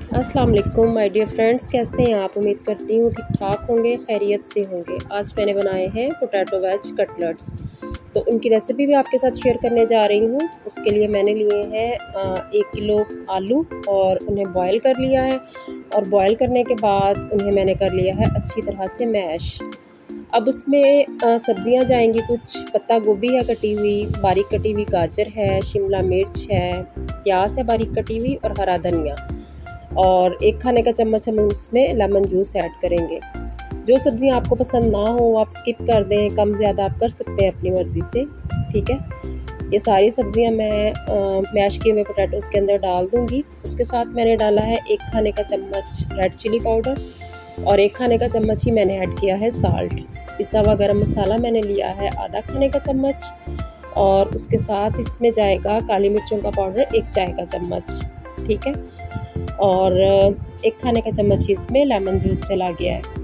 अस्सलाम वालेकुम my dear friends, कैसे हैं आप। उम्मीद करती हूँ ठीक ठाक होंगे, खैरियत से होंगे। आज मैंने बनाए हैं पोटैटो वेज कटलेट्स, तो उनकी रेसिपी भी आपके साथ शेयर करने जा रही हूँ। उसके लिए मैंने लिए हैं 1 किलो आलू और उन्हें बॉयल कर लिया है। और बॉयल करने के बाद उन्हें मैंने कर लिया है अच्छी तरह से मैश। अब उसमें सब्जियां जाएंगी, कुछ पत्ता गोभी है कटी हुई, बारीक कटी हुई गाजर है, शिमला मिर्च है, प्याज है बारीक कटी हुई और हरा धनिया, और 1 खाने का चम्मच हम उसमें लेमन जूस ऐड करेंगे। जो सब्जियां आपको पसंद ना हो आप स्किप कर दें, कम ज़्यादा आप कर सकते हैं अपनी मर्ज़ी से, ठीक है। ये सारी सब्जियां मैं मैश किए हुए पोटैटोज़ के अंदर डाल दूंगी। उसके साथ मैंने डाला है 1 खाने का चम्मच रेड चिली पाउडर और 1 खाने का चम्मच ही मैंने ऐड किया है साल्ट। पिसा हुआ गरम मसाला मैंने लिया है आधा खाने का चम्मच, और उसके साथ इसमें जाएगा काली मिर्चों का पाउडर 1 चाय का चम्मच, ठीक है। और 1 खाने का चम्मच ही इसमें लेमन जूस चला गया है।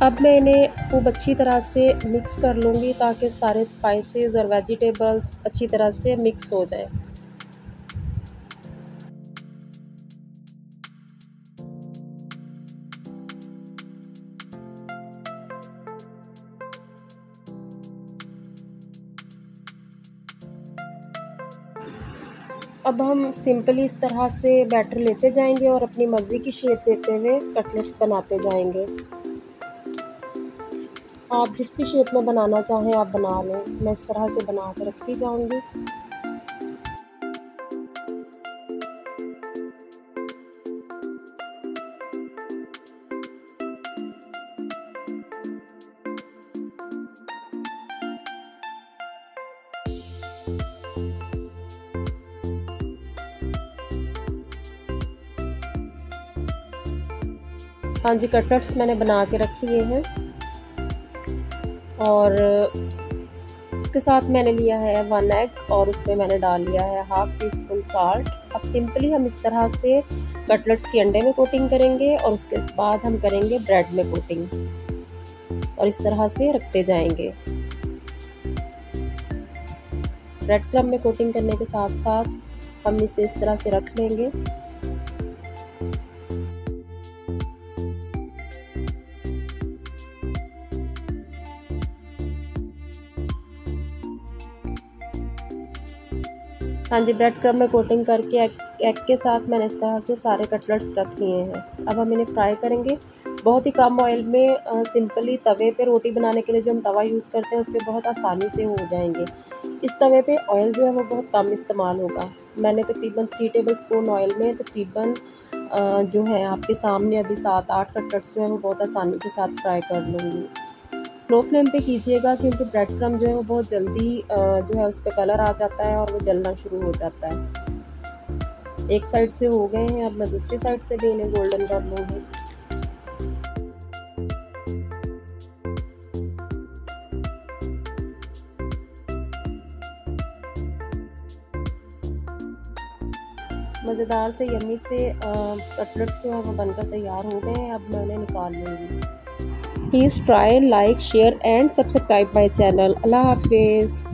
अब मैं इन्हें खूब अच्छी तरह से मिक्स कर लूँगी ताकि सारे स्पाइसेस और वेजिटेबल्स अच्छी तरह से मिक्स हो जाएं। अब हम सिंपली इस तरह से बैटर लेते जाएंगे और अपनी मर्ज़ी की शेप देते हुए कटलेट्स बनाते जाएंगे। आप जिस भी शेप में बनाना चाहें आप बना लें। मैं इस तरह से बना के रखती जाऊंगी। हाँ जी, कटलेट्स मैंने बना के रख लिए हैं और उसके साथ मैंने लिया है 1 एग और उसमें मैंने डाल लिया है ½ टीस्पून साल्ट। अब सिंपली हम इस तरह से कटलेट्स की अंडे में कोटिंग करेंगे और उसके बाद हम करेंगे ब्रेड में कोटिंग और इस तरह से रखते जाएंगे। ब्रेड क्रम्ब में कोटिंग करने के साथ साथ हम इसे इस तरह से रख लेंगे। हाँ जी, ब्रेड क्रम्ब में कोटिंग करके एग के साथ मैंने इस तरह से सारे कटलेट्स रख लिए हैं। अब हम इन्हें फ्राई करेंगे बहुत ही कम ऑयल में। सिंपली तवे पे रोटी बनाने के लिए जो हम तवा यूज़ करते हैं उसमें बहुत आसानी से हो जाएंगे। इस तवे पे ऑयल जो है वो बहुत कम इस्तेमाल होगा। मैंने तकरीबन 3 टेबलस्पून ऑयल में तकरीबन जो है आपके सामने अभी 7-8 कटलेट्स जो है वो बहुत आसानी के साथ फ्राई कर लूँगी। स्लो फ्लेम पे कीजिएगा क्योंकि ब्रेड क्रम्ब जो है वो बहुत जल्दी जो है उस पर कलर आ जाता है और वो जलना शुरू हो जाता है। एक साइड से हो गए हैं, अब मैं दूसरी साइड से भी इन्हें गोल्डन कर लूँगी। मज़ेदार से यम्मी से कटलेट्स जो है वो बनकर तैयार हो गए हैं। अब मैं उन्हें निकाल लूँगी। Please try, like, share and subscribe my channel. अल्लाह हाफिज़।